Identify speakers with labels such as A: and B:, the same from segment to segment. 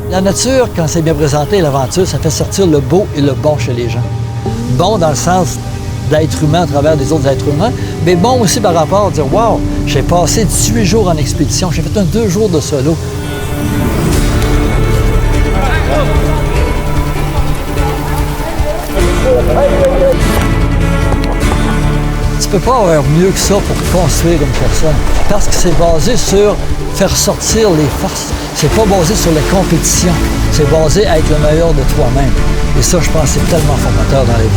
A: La nature, quand c'est bien présenté, l'aventure, ça fait sortir le beau et le bon chez les gens. Bon dans le sens d'être humain à travers des autres êtres humains, mais bon aussi par rapport à dire « Wow, j'ai passé 18 jours en expédition, j'ai fait 2 jours de solo. » Tu peux pas avoir mieux que ça pour construire une personne, parce que c'est basé sur faire sortir les forces. C'est pas basé sur la compétition, c'est basé à être le meilleur de toi-même. Et ça, je pense que c'est tellement formateur dans la vie.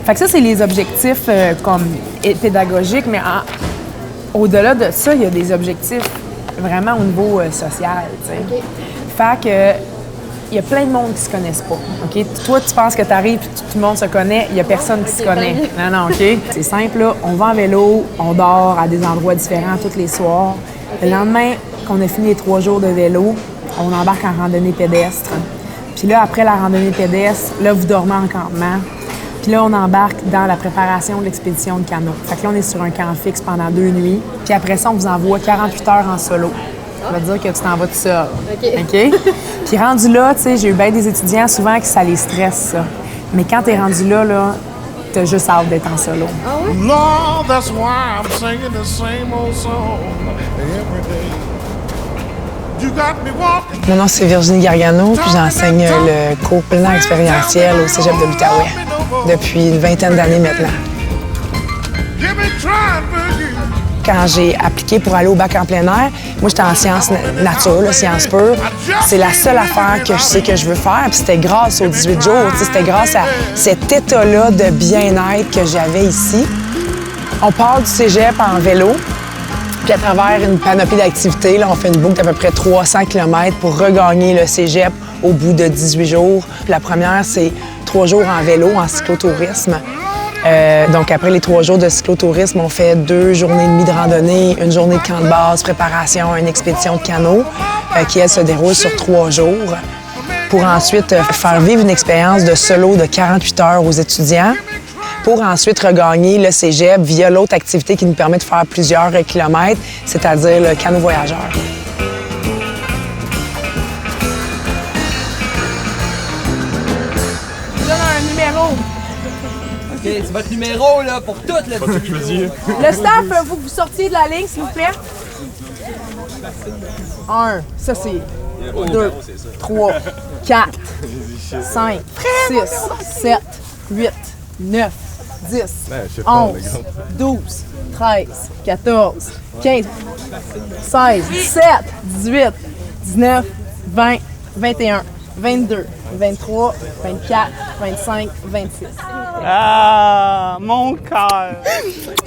B: Fait que ça, c'est les objectifs comme pédagogiques, mais au-delà de ça, il y a des objectifs vraiment au niveau social, tu sais. Okay. Fait que il y a plein de monde qui se connaissent pas, OK? Toi, tu penses que tu arrives et tout le monde se connaît, il y a personne qui se connaît. Non, OK? C'est simple, là. On va en vélo, on dort à des endroits différents tous les soirs. Okay. Le lendemain qu'on a fini les 3 jours de vélo, on embarque en randonnée pédestre. Puis là, après la randonnée pédestre, là, vous dormez en campement. Puis là, on embarque dans la préparation de l'expédition de canot. Fait que là, on est sur un camp fixe pendant 2 nuits. Puis après ça, on vous envoie 48 heures en solo. Ça veut dire que tu t'en vas tout seul. OK? Puis rendu là, tu sais, j'ai eu bien des étudiants souvent que ça les stresse, ça. Mais quand t'es rendu là, t'as juste hâte d'être en solo.
C: Ah oui? Lord, that's why I'm singing the same old song every day. You got me walking.
D: Mon nom, c'est Virginie Gargano, puis j'enseigne le cours plein air expérientiel au cégep de l'Outaouais depuis une 20aine d'années maintenant. Quand j'ai appliqué pour aller au bac en plein air, moi, j'étais en sciences nature, sciences pures. C'est la seule affaire que je sais que je veux faire, puis c'était grâce aux 18 jours, c'était grâce à cet état-là de bien-être que j'avais ici. On part du cégep en vélo, puis à travers une panoplie d'activités, là, on fait une boucle d'à peu près 300 km pour regagner le cégep au bout de 18 jours. Puis la première, c'est 3 jours en vélo, en cyclotourisme. Donc, après les 3 jours de cyclotourisme, on fait 2 journées et demie de randonnée, une journée de camp de base, préparation à une expédition de canot qui, elle, se déroule sur 3 jours pour ensuite faire vivre une expérience de solo de 48 heures aux étudiants pour ensuite regagner le cégep via l'autre activité qui nous permet de faire plusieurs kilomètres, c'est-à-dire le canot voyageur.
E: OK, c'est votre numéro là, pour toute la vidéo.
B: Le staff, faut que vous sortiez de la ligne, s'il vous plaît. 1, ça c'est 2, 3, 4, 5, 6, 7, 8, 9, 10, 11, 12, 13, 14, 15, 16, 17, 18, 19, 20, 21, 22, 23, 24, 25, 26.
F: Ah, mon cœur!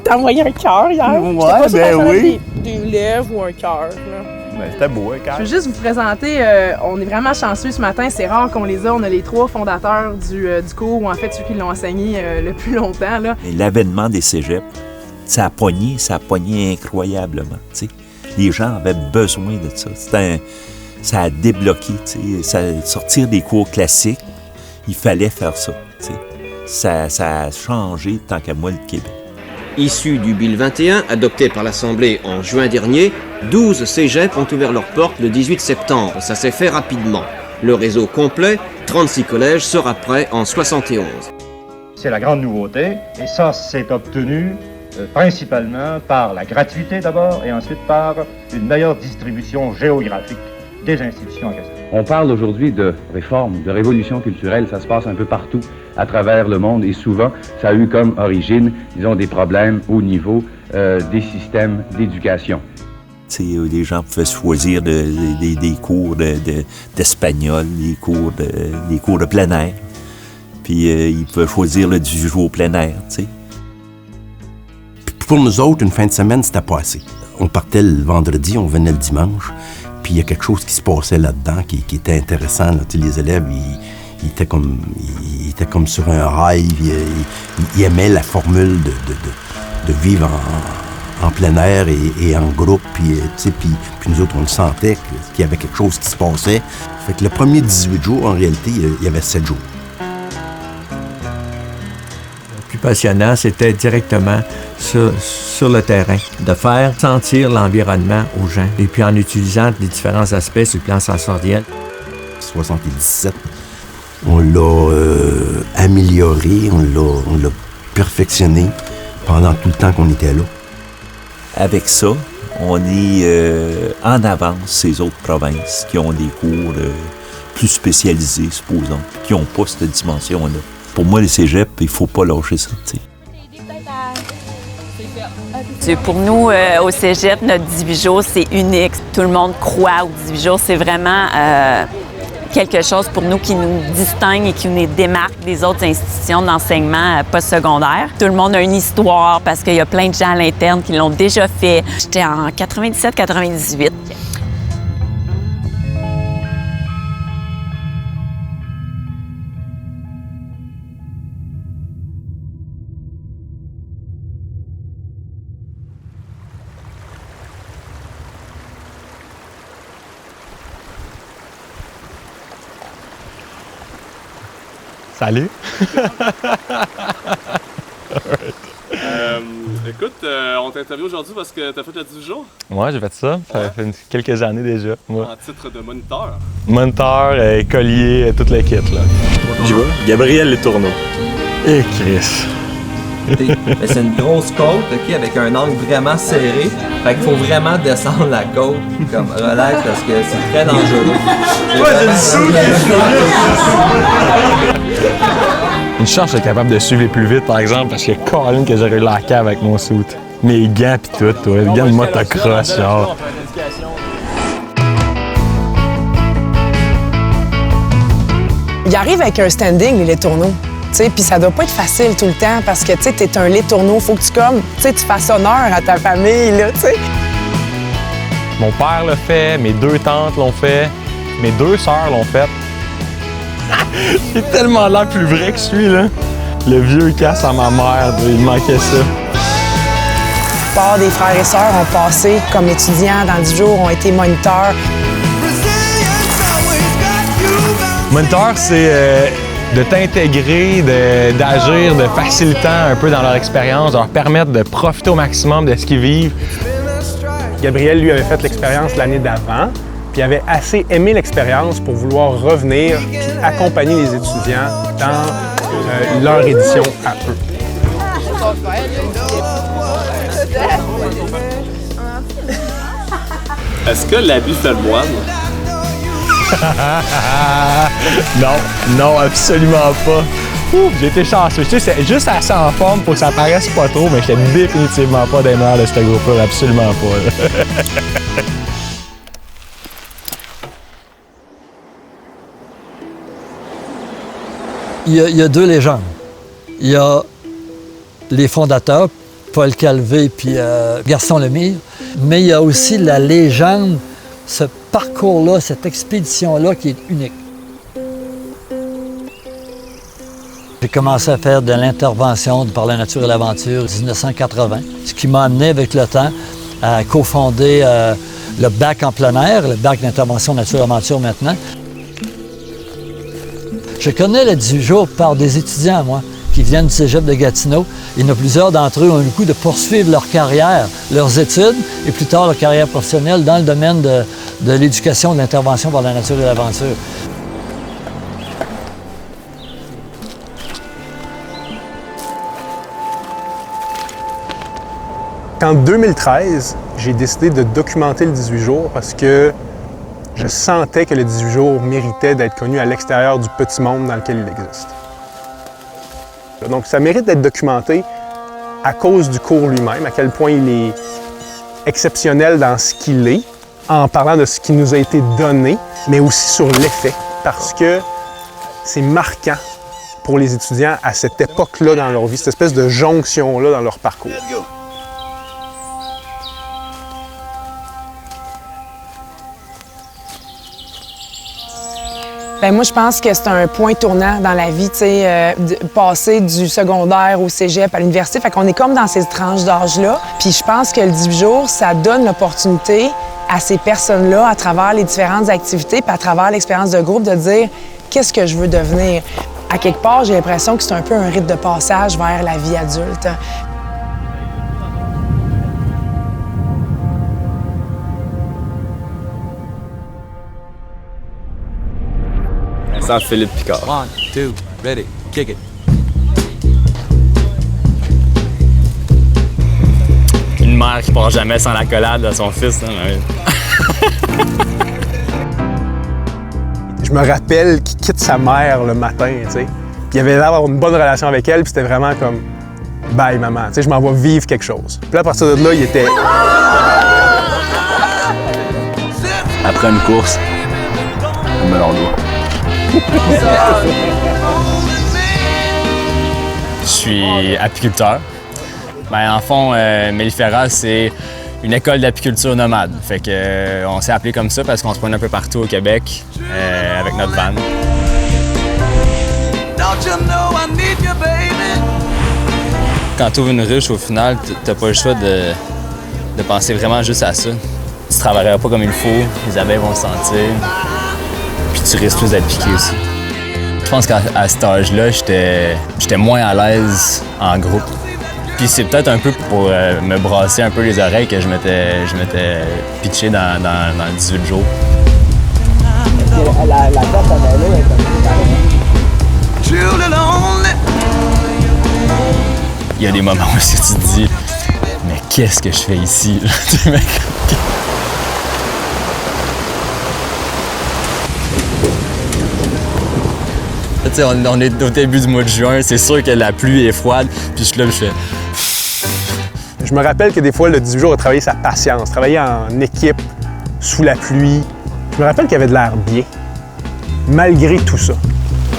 B: T'as envoyé un cœur hier?
F: Ouais, ben oui.
B: Des lèvres ou un cœur, là.
F: Ben, c'était beau, un cœur.
B: Je veux juste vous présenter, on est vraiment chanceux ce matin, c'est rare qu'on les a. On a les 3 fondateurs du cours, ou en fait ceux qui l'ont enseigné le plus longtemps, là.
G: L'avènement des cégeps, ça a pogné incroyablement, tu sais. Les gens avaient besoin de ça. Ça a débloqué, tu sais. Sortir des cours classiques, il fallait faire ça, tu sais. Ça a changé, tant qu'à moi, le Québec.
H: Issu du Bill 21, adopté par l'Assemblée en juin dernier, 12 cégeps ont ouvert leurs portes le 18 septembre. Ça s'est fait rapidement. Le réseau complet, 36 collèges, sera prêt en 71.
I: C'est la grande nouveauté, et ça, c'est obtenu principalement par la gratuité d'abord, et ensuite par une meilleure distribution géographique des institutions en question.
J: On parle aujourd'hui de réforme, de révolution culturelle, ça se passe un peu partout à travers le monde et souvent ça a eu comme origine, disons, des problèmes au niveau des systèmes d'éducation.
G: Les gens pouvaient choisir des cours d'espagnol, des cours de plein air, puis ils pouvaient choisir le 18 jours au plein air, tu sais.
K: Pour nous autres, une fin de semaine, c'était pas assez. On partait le vendredi, on venait le dimanche, puis il y a quelque chose qui se passait là-dedans qui était intéressant. Là. Les élèves, ils étaient comme sur un rail, ils aimaient la formule de vivre en plein air et en groupe, puis nous autres, on le sentait qu'il y avait quelque chose qui se passait. Fait que le premier 18 jours, en réalité, il y avait 7 jours.
L: Le plus passionnant, c'était directement sur le terrain, de faire sentir l'environnement aux gens, et puis en utilisant les différents aspects sur le plan sensoriel.
K: 77, on l'a amélioré, on l'a perfectionné pendant tout le temps qu'on était là.
G: Avec ça, on est en avance ces autres provinces qui ont des cours plus spécialisés, supposons, qui n'ont pas cette dimension-là. Pour moi, les cégeps, il ne faut pas lâcher ça, tu sais.
M: Pour nous, au cégep, notre 18 jours, c'est unique. Tout le monde croit aux 18 jours. C'est vraiment quelque chose pour nous qui nous distingue et qui nous démarque des autres institutions d'enseignement postsecondaire. Tout le monde a une histoire parce qu'il y a plein de gens à l'interne qui l'ont déjà fait. J'étais en 97-98.
N: Salut!
O: Écoute, on t'interviewe aujourd'hui parce que t'as fait le 18 jours?
N: Moi, j'ai fait ça. Ça fait quelques années déjà. Moi.
O: En titre de moniteur?
N: Moniteur, écolier, toute l'équipe.
P: J'y vais. Gabriel Letourneau.
N: Et Chris.
E: C'est une grosse côte, OK, avec un angle vraiment serré. Fait qu'il faut vraiment descendre la côte comme relax parce que c'est très dangereux.
N: Une chance d'être capable de suivre les plus vite, par exemple, parce que Colin que j'aurais eu la cave avec mon suit. Mes gants pis tout, toi. Les gants de motocross, genre.
D: Il arrive avec un standing, les tourneaux. Puis ça doit pas être facile tout le temps parce que tu es un lait tourneau, faut que tu fasses honneur à ta famille, là, tu sais.
N: Mon père l'a fait, mes 2 tantes l'ont fait, mes 2 sœurs l'ont fait. Il est tellement l'air plus vrai que celui-là. Le vieux casse à ma mère, il manquait ça.
D: La plupart des frères et sœurs ont passé comme étudiants dans 10 jours, ont été moniteurs.
N: Moniteur, c'est de t'intégrer, d'agir, de facilitant un peu dans leur expérience, de leur permettre de profiter au maximum de ce qu'ils vivent.
Q: Gabriel, lui, avait fait l'expérience l'année d'avant, puis il avait assez aimé l'expérience pour vouloir revenir puis accompagner les étudiants dans leur édition à eux.
O: Est-ce que l'habit fait le moine?
N: Non, absolument pas. J'ai été chanceux. Tu sais, c'est juste assez en forme pour que ça paraisse pas trop, mais j'étais définitivement pas des meilleurs de ce groupe-là, absolument pas.
A: Il y a 2 légendes. Il y a les fondateurs, Paul Calvé puis Gaston Lemire, mais il y a aussi la légende, ce parcours-là, cette expédition-là qui est unique. J'ai commencé à faire de l'intervention par la nature et l'aventure en 1980, ce qui m'a amené avec le temps à cofonder le bac en plein air, le bac d'intervention nature et aventure maintenant. Je connais les 18 jours par des étudiants, moi, qui viennent du cégep de Gatineau. Il y en a plusieurs d'entre eux qui ont eu le coup de poursuivre leur carrière, leurs études, et plus tard leur carrière professionnelle dans le domaine de l'éducation, de l'intervention par la nature et l'aventure.
Q: En 2013, j'ai décidé de documenter le 18 jours parce que je sentais que le 18 jours méritait d'être connu à l'extérieur du petit monde dans lequel il existe. Donc, ça mérite d'être documenté à cause du cours lui-même, à quel point il est exceptionnel dans ce qu'il est, en parlant de ce qui nous a été donné, mais aussi sur l'effet, parce que c'est marquant pour les étudiants à cette époque-là dans leur vie, cette espèce de jonction-là dans leur parcours.
D: Bien, moi, je pense que c'est un point tournant dans la vie, tu sais, passer du secondaire au cégep à l'université. Fait qu'on est comme dans ces tranches d'âge-là. Puis je pense que le 18 jours, ça donne l'opportunité à ces personnes-là, à travers les différentes activités, puis à travers l'expérience de groupe, de dire qu'est-ce que je veux devenir. À quelque part, j'ai l'impression que c'est un peu un rite de passage vers la vie adulte.
R: Sans Philippe Picard.
S: 1, 2, ready, kick it.
R: Une mère qui part jamais sans l'accolade de son fils.
Q: Je me rappelle qu'il quitte sa mère le matin, tu sais. Puis il avait l'air d'avoir une bonne relation avec elle, puis c'était vraiment comme « Bye, maman, tu sais, je m'en vais vivre quelque chose. » Puis là, à partir de là, il était...
R: Après une course, on me l'endoie. Je suis apiculteur. Ben, en fond, Mellifera, c'est une école d'apiculture nomade. Fait que, on s'est appelé comme ça parce qu'on se promène un peu partout au Québec avec notre van. Quand tu ouvres une ruche, au final, t'as pas le choix de penser vraiment juste à ça. Tu travailleras pas comme il faut, les abeilles vont le sentir, puis tu risques plus d'être piqué aussi. Je pense qu'à cet âge-là, j'étais moins à l'aise en groupe. Puis c'est peut-être un peu pour me brasser un peu les oreilles que je m'étais pitché dans le 18 jours.
A: La porte à vélo est
R: Il y a des moments où tu te dis « Mais qu'est-ce que je fais ici? » T'sais, on est au début du mois de juin, c'est sûr que la pluie est froide, puis je suis là, je fais...
Q: Je me rappelle que des fois, le 18 jours a travaillé sa patience, travailler en équipe, sous la pluie. Je me rappelle qu'il avait de l'air bien, malgré tout ça.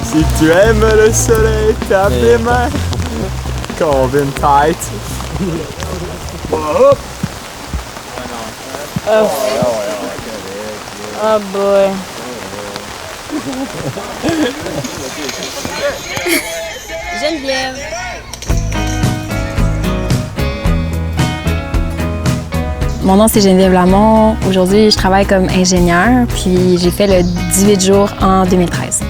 F: Si tu aimes le soleil, tape les mains. Calvin tight.
T: Oh boy. Geneviève. Mon nom, c'est Geneviève Lamont. Aujourd'hui, je travaille comme ingénieure, puis j'ai fait le 18 jours en 2013.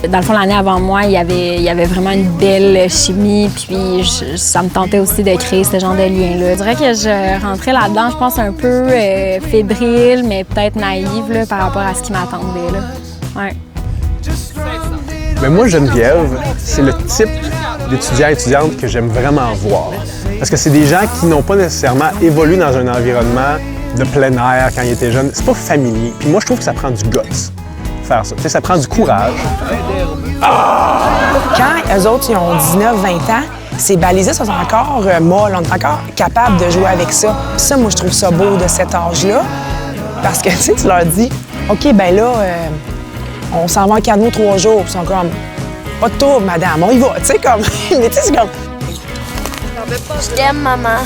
T: Dans le fond, l'année avant moi, il y avait vraiment une belle chimie, puis ça me tentait aussi de créer ce genre de lien-là. Je dirais que je rentrais là-dedans, je pense, un peu fébrile, mais peut-être naïve là, par rapport à ce qui m'attendait. Ouais.
Q: Mais moi, Geneviève, c'est le type d'étudiants et étudiantes que j'aime vraiment voir. Parce que c'est des gens qui n'ont pas nécessairement évolué dans un environnement de plein air quand ils étaient jeunes. C'est pas familier. Puis moi, je trouve que ça prend du guts, faire ça. Tu sais, ça prend du courage.
D: Quand eux autres, ils ont 19-20 ans, ces balisés sont encore molles, on est encore capables de jouer avec ça. Ça, moi, je trouve ça beau de cet âge-là. Parce que, tu sais, tu leur dis, OK, ben là, on s'en va en canot 3 jours. Puis ils sont comme, pas de trouble, madame, on y va. Tu sais, comme, mais tu sais, c'est comme...
T: Je t'aime, maman.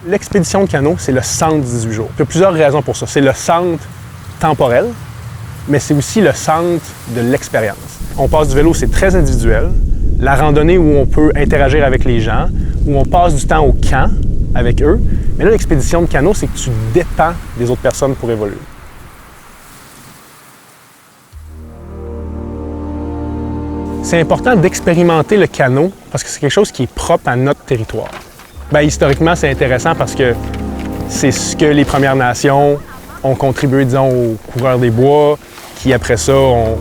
Q: L'expédition de canot, c'est le centre 18 jours. Il y a plusieurs raisons pour ça. C'est le centre temporel, mais c'est aussi le centre de l'expérience. On passe du vélo, c'est très individuel. La randonnée où on peut interagir avec les gens, où on passe du temps au camp avec eux. Mais là, l'expédition de canot, c'est que tu dépends des autres personnes pour évoluer. C'est important d'expérimenter le canot parce que c'est quelque chose qui est propre à notre territoire. Bien, historiquement, c'est intéressant parce que c'est ce que les Premières Nations ont contribué, disons, aux coureurs des bois, qui, après ça, ont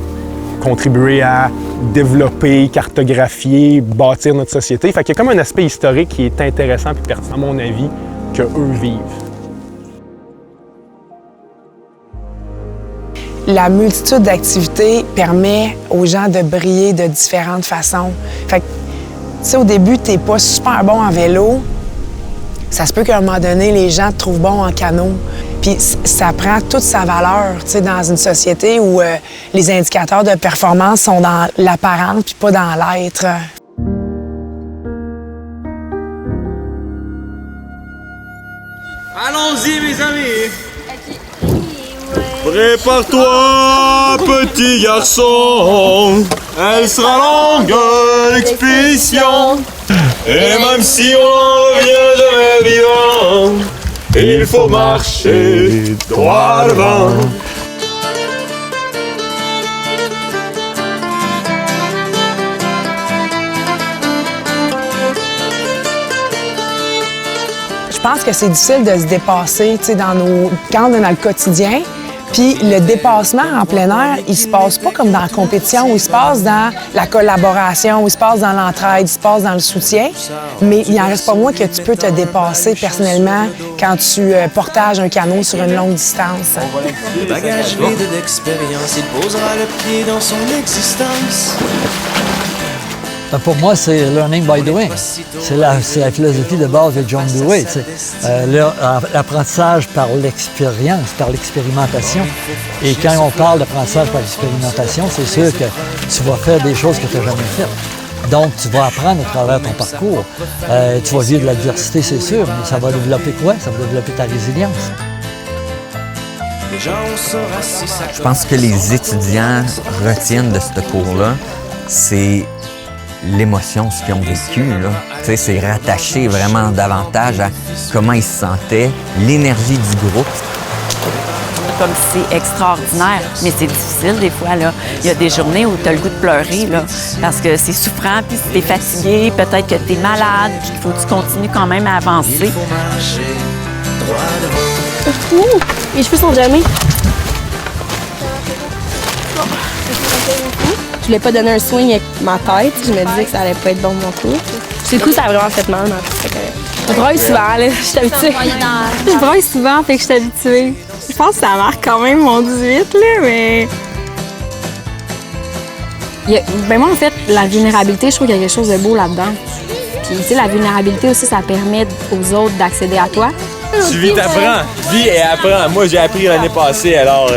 Q: contribué à développer, cartographier, bâtir notre société. Fait qu'il y a comme un aspect historique qui est intéressant et pertinent, à mon avis, qu'eux vivent.
D: La multitude d'activités permet aux gens de briller de différentes façons. Fait que, tu sais, au début, t'es pas super bon en vélo. Ça se peut qu'à un moment donné, les gens te trouvent bon en canot. Puis ça prend toute sa valeur, tu sais, dans une société où les indicateurs de performance sont dans l'apparence puis pas dans l'être.
F: Allons-y, mes amis! Prépare-toi, petit garçon! Elle sera longue, l'expédition! Et même si on en revient jamais vivant, il faut marcher droit devant.
D: Je pense que c'est difficile de se dépasser, tu sais, quand on est dans le quotidien. Puis le dépassement en plein air, il se passe pas comme dans la compétition, où il se passe dans la collaboration, où il se passe dans l'entraide, il se passe dans le soutien. Mais il n'en reste pas moins que tu peux te dépasser personnellement quand tu portages un canot sur une longue distance.
U: Le bagage vide d'expérience, il posera le pied dans son existence.
A: Pour moi, c'est learning by doing. C'est la philosophie de base de John Dewey. L'apprentissage par l'expérience, par l'expérimentation. Et quand on parle d'apprentissage par l'expérimentation, c'est sûr que tu vas faire des choses que tu n'as jamais faites. Donc, tu vas apprendre à travers ton parcours. Tu vas vivre de l'adversité, c'est sûr, mais ça va développer quoi? Ça va développer ta résilience.
V: Je pense que les étudiants retiennent de ce cours-là, c'est l'émotion, ce qu'ils ont vécu, là. Tu sais, c'est rattaché vraiment davantage à comment ils se sentaient, l'énergie du groupe.
M: Comme c'est extraordinaire, mais c'est difficile des fois, là. Il y a des journées où tu as le goût de pleurer, là, parce que c'est souffrant, puis si tu es fatigué, peut-être que tu es malade, puis il faut que tu continues quand même à avancer.
W: Les cheveux sont jamais. Je voulais pas donner un swing avec ma tête. Je me disais que ça allait pas être bon de mon coup. Du coup, ça a vraiment fait mal, mais je braille souvent, là. Je suis habituée. Je braille souvent, fait que je suis habituée. Je pense que ça marque quand même mon 18, là, mais...
T: Moi, en fait, la vulnérabilité, je trouve qu'il y a quelque chose de beau là-dedans. Puis, tu sais, la vulnérabilité aussi, ça permet aux autres d'accéder à toi.
F: Tu vis, t'apprends. Vis et apprends. Moi, j'ai appris l'année passée, alors...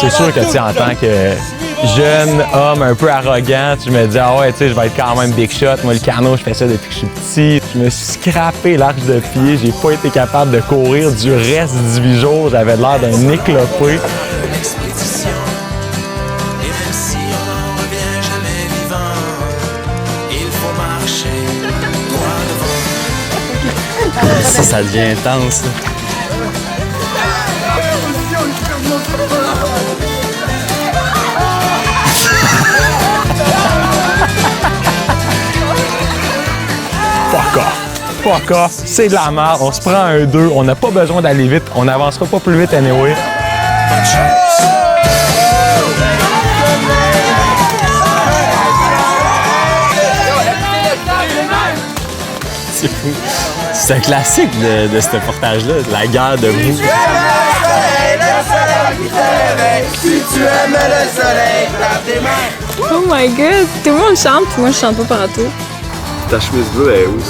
N: C'est sûr que, tu sais, en tant que jeune homme un peu arrogant, tu me dis, ah ouais, tu sais, je vais être quand même big shot. Moi, le canot, je fais ça depuis que je suis petit. Je me suis scrappé l'arche de pied. J'ai pas été capable de courir du reste du 18 jours. J'avais l'air d'un éclopé.
R: Ça devient intense.
N: Fuck off, c'est de la merde, on se prend un 2, on n'a pas besoin d'aller vite, on n'avancera pas plus vite anyway.
R: C'est fou. C'est un classique de ce portage-là, la guerre de boue.
U: Si tu aimes le soleil, tape tes mains.
W: Oh my god, tout le monde chante, puis moi je chante pas partout.
P: Ta chemise bleue, elle est où?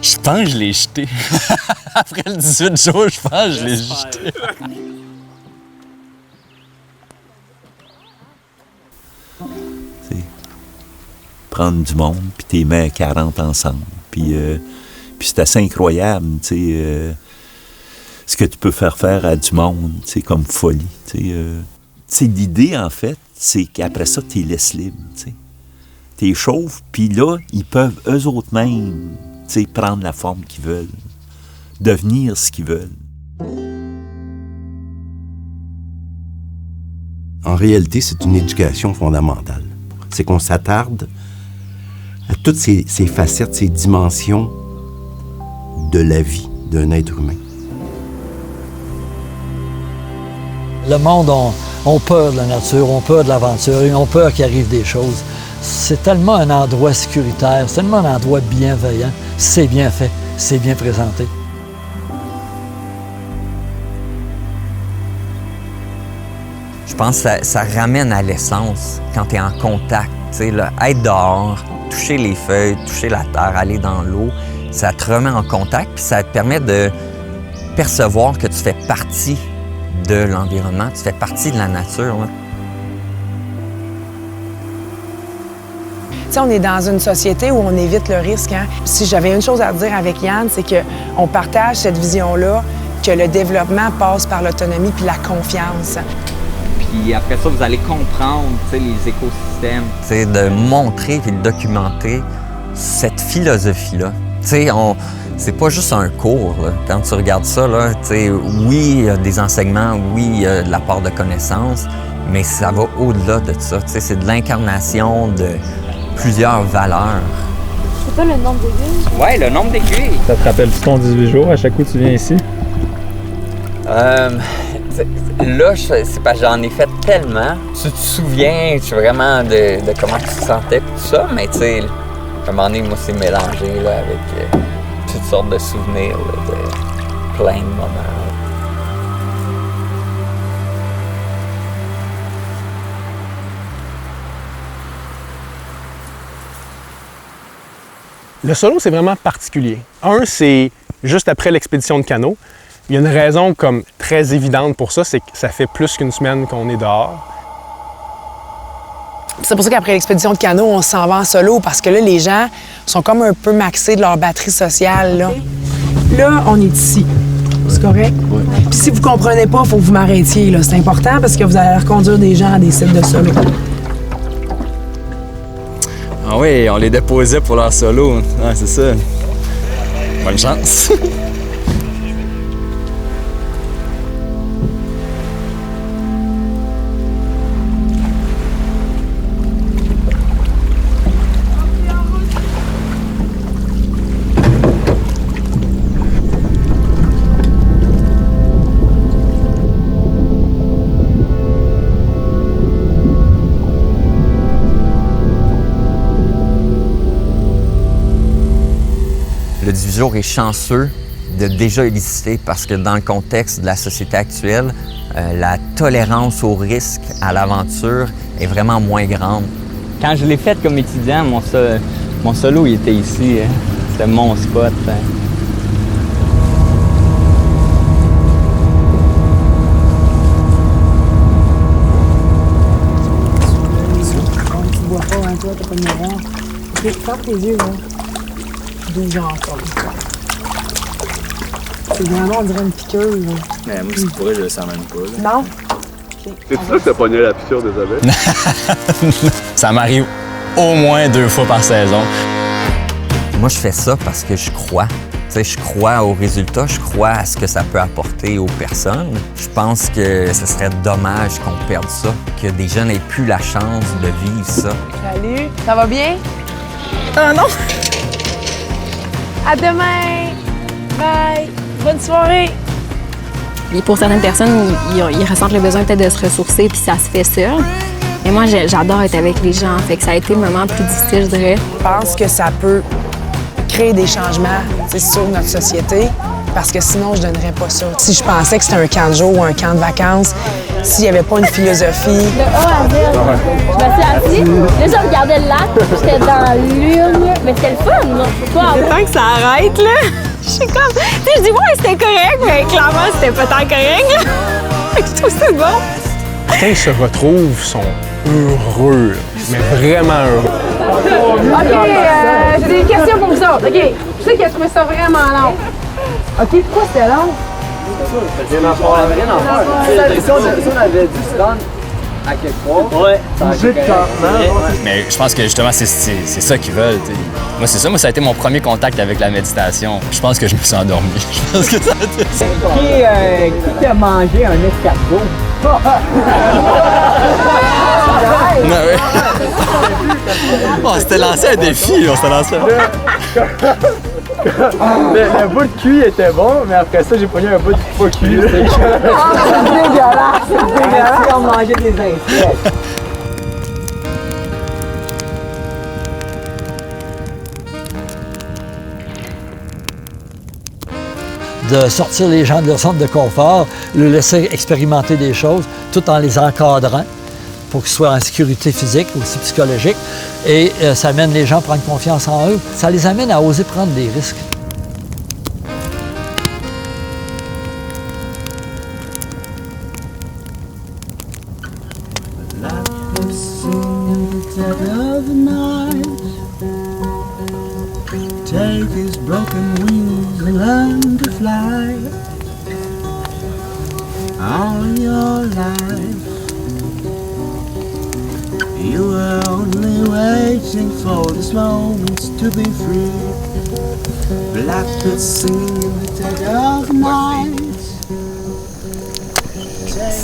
R: Je pense que je l'ai jeté. Après le 18 jours, je pense que je l'ai jeté.
G: Prendre du monde, puis t'es mets à 40 ensemble. Puis c'est assez incroyable, tu sais, ce que tu peux faire à du monde, tu sais, comme folie. Tu sais, l'idée, en fait, c'est qu'après ça, tu les laisses libres, tu sais. Tu les chauffes, puis là, ils peuvent eux autres mêmes, tu sais, prendre la forme qu'ils veulent, devenir ce qu'ils veulent.
K: En réalité, c'est une éducation fondamentale. C'est qu'on s'attarde à toutes ces facettes, ces dimensions de la vie d'un être humain.
A: Le monde a peur de la nature, ont peur de l'aventure, ils ont peur qu'il arrive des choses. C'est tellement un endroit sécuritaire, c'est tellement un endroit bienveillant. C'est bien fait, c'est bien présenté.
V: Je pense que ça ramène à l'essence quand tu es en contact. Là, être dehors, toucher les feuilles, toucher la terre, aller dans l'eau, ça te remet en contact puis ça te permet de percevoir que tu fais partie de l'environnement, tu fais partie de la nature. Là.
D: sais, on est dans une société où on évite le risque. Hein? Si j'avais une chose à dire avec Yann, c'est qu'on partage cette vision-là, que le développement passe par l'autonomie puis la confiance.
V: Puis après ça, vous allez comprendre les écosystèmes. C'est de montrer et de documenter cette philosophie-là. C'est pas juste un cours. Là. Quand tu regardes ça, là, oui, il y a des enseignements, oui, il y a de l'apport de connaissances, mais ça va au-delà de ça. C'est de l'incarnation de plusieurs valeurs.
W: C'est pas le nombre d'aiguilles?
V: Oui, le nombre d'aiguilles.
F: Ça te rappelle-tu ton 18 jours à chaque coup que tu viens ici?
V: Là, c'est parce que j'en ai fait tellement. Tu te souviens vraiment de comment tu te sentais tout ça, mais tu sais, à un moment donné, moi, c'est mélangé là, avec toutes sortes de souvenirs là, de plein de moments.
Q: Le solo, c'est vraiment particulier. Un, c'est juste après l'expédition de canot. Il y a une raison comme très évidente pour ça, c'est que ça fait plus qu'une semaine qu'on est dehors.
D: C'est pour ça qu'après l'expédition de canot, on s'en va en solo, parce que là, les gens sont comme un peu maxés de leur batterie sociale. Là on est ici. C'est correct? Oui. Puis si vous comprenez pas, il faut que vous m'arrêtiez. C'est important parce que vous allez reconduire des gens à des sites de solo.
R: Ah oui, on les déposait pour leur solo. Ah, c'est ça. Bonne chance.
V: Le 18 jours est chanceux de déjà exister parce que dans le contexte de la société actuelle, la tolérance au risque, à l'aventure est vraiment moins grande. Quand je l'ai fait comme étudiant, mon solo il était ici. C'était mon spot.
D: Tu bois pas, hein, toi, t'as pas de miroir. OK, ferme tes yeux, là. Deux gens ensemble. C'est vraiment, on dirait une piqûre. Là.
R: Mais moi, c'est pourrais, je le sens même pas. Là.
D: Non?
P: C'est ça que t'as pogné la piqûre des abeilles?
R: Ça m'arrive au moins 2 fois par saison.
V: Moi, je fais ça parce que je crois. Je crois aux résultats, je crois à ce que ça peut apporter aux personnes. Je pense que ce serait dommage qu'on perde ça, que des jeunes n'aient plus la chance de vivre ça.
D: Salut, ça va bien? Non! À demain! Bye! Bonne soirée!
T: Et pour certaines personnes, ils ressentent le besoin peut-être de se ressourcer, puis ça se fait seul. Mais moi, j'adore être avec les gens, fait que ça a été le moment le plus difficile, je dirais.
D: Je pense que ça peut créer des changements sur notre société, parce que sinon, je donnerais pas ça. Si je pensais que c'était un camp de jour ou un camp de vacances, s'il n'y avait pas une philosophie...
W: De A à Z, je me suis assise, là, je regardais le lac, j'étais dans l'urne, mais c'était le fun, là.
D: Le temps que ça arrête, là, je suis comme... Tu sais, je dis, ouais, c'était correct, mais clairement, c'était pas tant correct, là. Je trouve ça bon.
Q: Quand ils se retrouvent, ils sont heureux, mais vraiment heureux.
W: OK, j'ai des questions pour vous autres. OK, je sais qu'il a trouvé ça vraiment long. OK, pourquoi c'était long?
E: Si on avait du stun à quelque part, ouais, bouger de campement.
R: Mais je pense que justement, c'est ça qu'ils veulent. T'sais. Moi, c'est ça. Moi, ça a été mon premier contact avec la méditation. Je pense que je me suis endormi. Je pense que ça a été ça.
E: Qui a mangé un escargot?
R: Non, ouais. On s'était lancé un défi, on s'était lancé
E: Le bout de cuit était bon, mais après ça, j'ai pogné un bout de pas cuit. C'est dégueulasse! C'est dégueulasse! On mangeait des insectes.
A: De sortir les gens de leur centre de confort, le laisser expérimenter des choses, tout en les encadrant pour qu'ils soient en sécurité physique, aussi psychologique. Et ça amène les gens à prendre confiance en eux. Ça les amène à oser prendre des risques.
U: instead of knives. Take his broken wings and learn to fly. All your life, you were only waiting for this moment to be free. Blackbirds singing in the dead of night.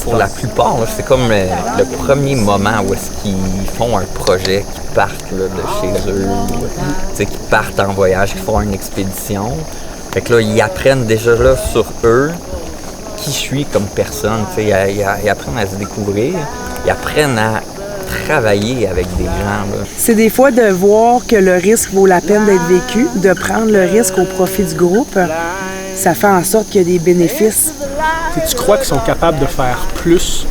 V: Pour la plupart, là, c'est comme le premier moment où est-ce qu'ils font un projet, qu'ils partent là, de chez eux, qu'ils partent en voyage, qu'ils font une expédition. Fait que là, ils apprennent déjà là sur eux qui je suis comme personne. Ils apprennent à se découvrir, ils apprennent à travailler avec des gens. Là.
D: C'est des fois de voir que le risque vaut la peine d'être vécu, de prendre le risque au profit du groupe. Ça fait en sorte qu'il y a des bénéfices.
Q: Tu crois qu'ils sont capables de faire plus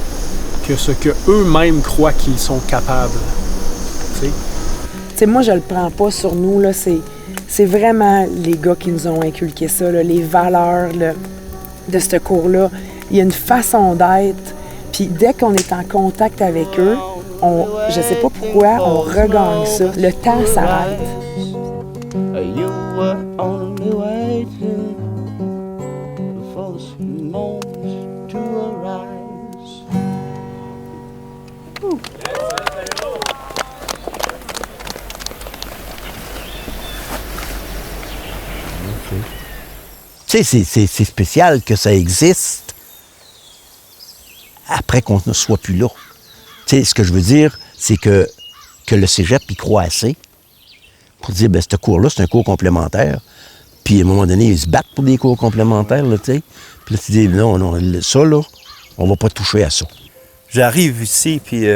Q: que ce qu'eux-mêmes croient qu'ils sont capables.
D: T'sais, moi, je le prends pas sur nous. Là. C'est vraiment les gars qui nous ont inculqué ça, là, les valeurs de ce cours-là. Il y a une façon d'être. Puis dès qu'on est en contact avec eux, je sais pas pourquoi, on regagne ça. Le temps s'arrête.
U: You were only waiting for this moment to arise.
K: Tu sais, c'est spécial que ça existe après qu'on ne soit plus là. Tu sais, ce que je veux dire, c'est que le cégep y croit assez pour dire, bien, ce cours-là, c'est un cours complémentaire. Puis, à un moment donné, ils se battent pour des cours complémentaires, là, tu sais. Puis là, tu dis, non, ça, là, on va pas toucher à ça.
B: J'arrive ici, puis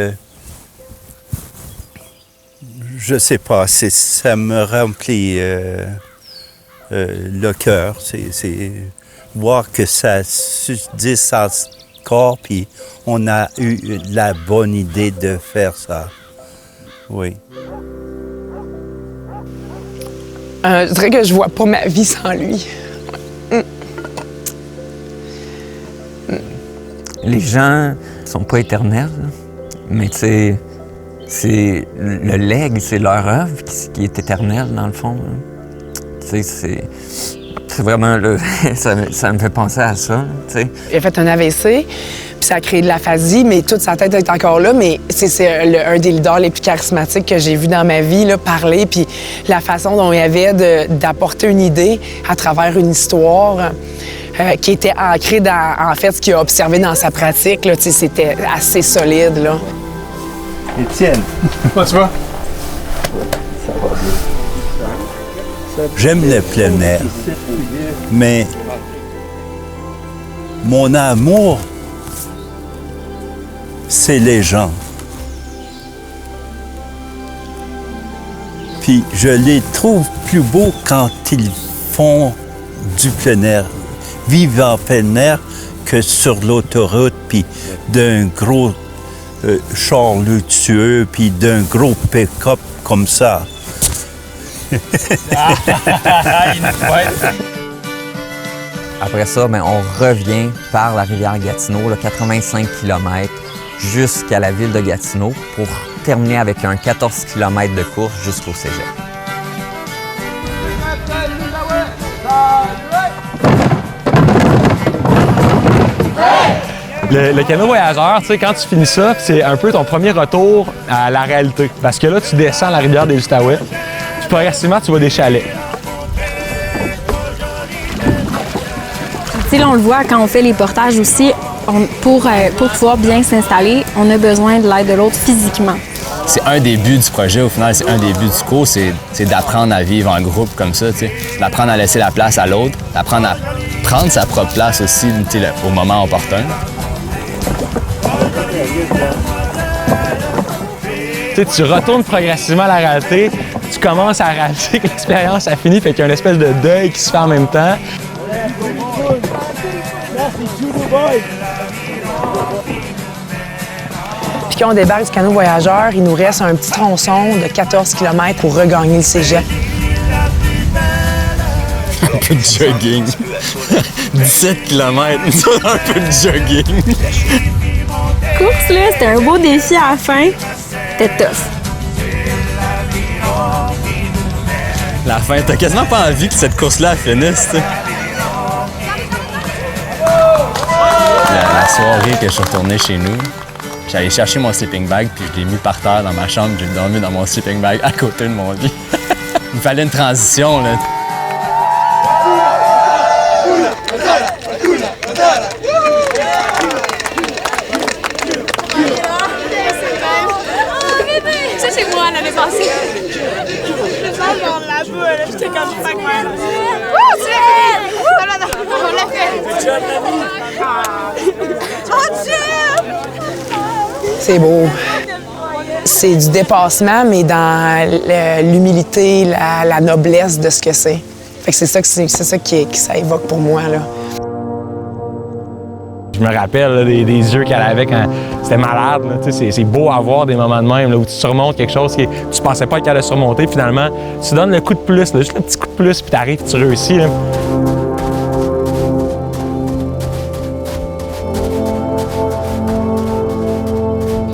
B: je sais pas, ça me remplit le cœur. C'est voir que ça subsiste encore, puis on a eu la bonne idée de faire ça. Oui.
D: Je dirais que je vois pas ma vie sans lui.
V: Les gens sont pas éternels, mais c'est le legs, c'est leur œuvre qui est éternelle, dans le fond. C'est vraiment, ça me fait penser à ça. T'sais.
D: Il a fait un AVC, puis ça a créé de l'aphasie, mais toute sa tête est encore là. Mais c'est un des leaders les plus charismatiques que j'ai vu dans ma vie, là, parler, puis la façon dont il avait d'apporter une idée à travers une histoire qui était ancrée dans, en fait, ce qu'il a observé dans sa pratique. Là, c'était assez solide. Là.
B: Étienne.
Q: Comment tu vas?
B: Ça va bien. J'aime le plein air, mais mon amour, c'est les gens. Puis je les trouve plus beaux quand ils font du plein air, vivent en plein air, que sur l'autoroute, puis d'un gros char luxueux, puis d'un gros pick-up comme ça.
V: Après ça, on revient par la rivière Gatineau, 85 km, jusqu'à la ville de Gatineau pour terminer avec un 14 km de course jusqu'au cégep.
N: Le canot voyageur, tu sais, quand tu finis ça, c'est un peu ton premier retour à la réalité. Parce que là, tu descends la rivière des Outaouais, puis progressivement, tu vois des chalets.
T: Tu sais, là, on le voit quand on fait les portages aussi, pour pouvoir bien s'installer, on a besoin de l'aide de l'autre physiquement.
R: C'est un des buts du projet, au final, c'est un des buts du cours, c'est d'apprendre à vivre en groupe comme ça, tu sais, d'apprendre à laisser la place à l'autre, d'apprendre à prendre sa propre place aussi, tu sais, au moment opportun.
N: Tu retournes progressivement à la réalité, tu commences à réaliser que l'expérience a fini, fait qu'il y a une espèce de deuil qui se fait en même temps.
D: Puis quand on débarque du canot voyageur, il nous reste un petit tronçon de 14 km pour regagner le cégep.
R: Un peu de jogging. 17 km, un peu de jogging.
T: Course, là, c'était un beau défi à la fin. C'était tough.
R: La fin, t'as quasiment pas envie que cette course-là finisse, tu sais. La soirée que je suis retourné chez nous, j'allais chercher mon sleeping bag, puis je l'ai mis par terre dans ma chambre, j'ai dormi dans mon sleeping bag à côté de mon lit. Il me fallait une transition, là.
W: Ça, c'est moi l'année passée. Je sens genre la boue, là, j'étais comme pas mal. Oh, tu l'as fait! Non, on l'a fait! Oh, Dieu!
D: C'est beau. C'est du dépassement, mais dans l'humilité, la noblesse de ce que c'est. Fait que c'est ça que ça évoque pour moi, là.
N: Je me rappelle là, des yeux qu'elle avait quand c'était malade. C'est beau à voir des moments de même là, où tu surmontes quelque chose que tu pensais pas qu'elle allait surmonter. Finalement, tu donnes le coup de plus, là, juste le petit coup de plus, puis t'arrives, tu réussis. Là.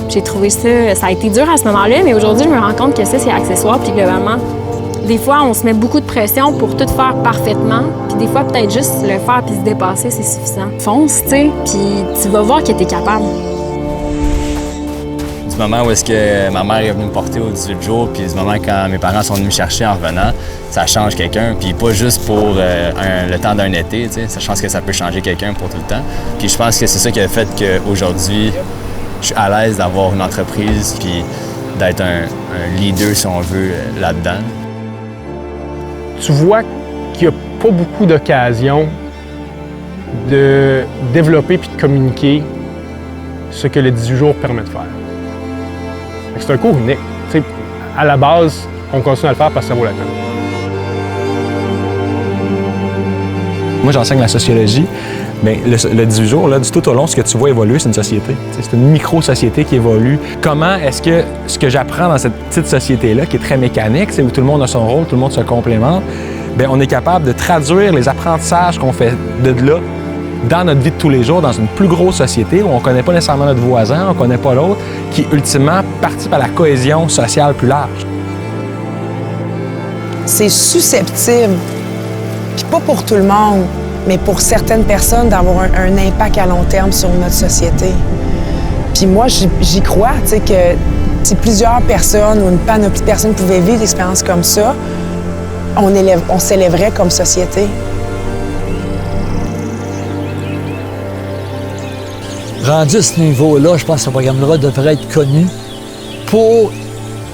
W: J'ai trouvé ça a été dur à ce moment-là, mais aujourd'hui, je me rends compte que ça, c'est accessoire, puis globalement, des fois, on se met beaucoup de pression pour tout faire parfaitement, puis des fois, peut-être juste le faire puis se dépasser, c'est suffisant. Fonce, tu sais, puis tu vas voir que t'es capable.
R: Du moment où est-ce que ma mère est venue me porter au 18 jours, puis du moment quand mes parents sont venus me chercher en revenant, ça change quelqu'un, puis pas juste pour le temps d'un été, tu sais, je pense que ça peut changer quelqu'un pour tout le temps. Puis je pense que c'est ça qui a fait qu'aujourd'hui, je suis à l'aise d'avoir une entreprise, puis d'être un leader, si on veut, là-dedans.
Q: Tu vois qu'il n'y a pas beaucoup d'occasions de développer puis de communiquer ce que le 18 jours permet de faire. C'est un cours unique. T'sais, à la base, on continue à le faire parce que ça vaut la peine.
N: Moi, j'enseigne la sociologie. Bien, le 18 jours, là, du tout au long, ce que tu vois évoluer, c'est une société. C'est une micro-société qui évolue. Comment est-ce que ce que j'apprends dans cette petite société-là, qui est très mécanique, où tout le monde a son rôle, tout le monde se complémente, bien, on est capable de traduire les apprentissages qu'on fait de là dans notre vie de tous les jours, dans une plus grosse société où on ne connaît pas nécessairement notre voisin, on ne connaît pas l'autre, qui ultimement participe à la cohésion sociale plus large.
D: C'est susceptible, puis pas pour tout le monde, mais pour certaines personnes, d'avoir un impact à long terme sur notre société. Puis moi, j'y crois, tu sais, que si plusieurs personnes ou une panoplie de personnes pouvaient vivre des expériences comme ça, on s'élèverait comme société.
A: Rendu à ce niveau-là, je pense que ce programme-là devrait être connu pour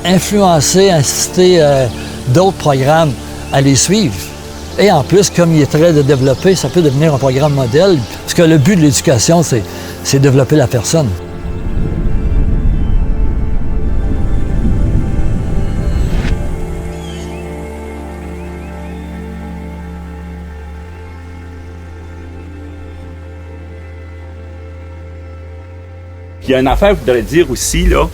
A: influencer, inciter d'autres programmes à les suivre. Et en plus, comme il est très développé, ça peut devenir un programme modèle, parce que le but de l'éducation, c'est développer la personne.
B: Il y a une affaire que je voudrais dire aussi là,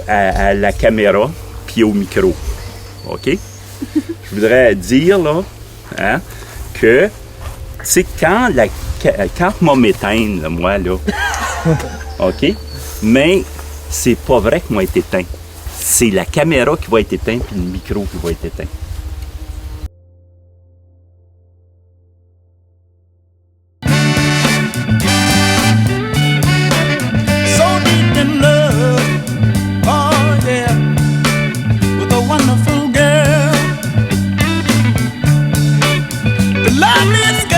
B: à la caméra puis au micro. OK? Je voudrais dire là, hein, que, tu sais, quand moi m'éteindre, là, moi, là, OK? Mais c'est pas vrai que moi être éteint. C'est la caméra qui va être éteinte puis le micro qui va être éteint.
U: Loveliest girl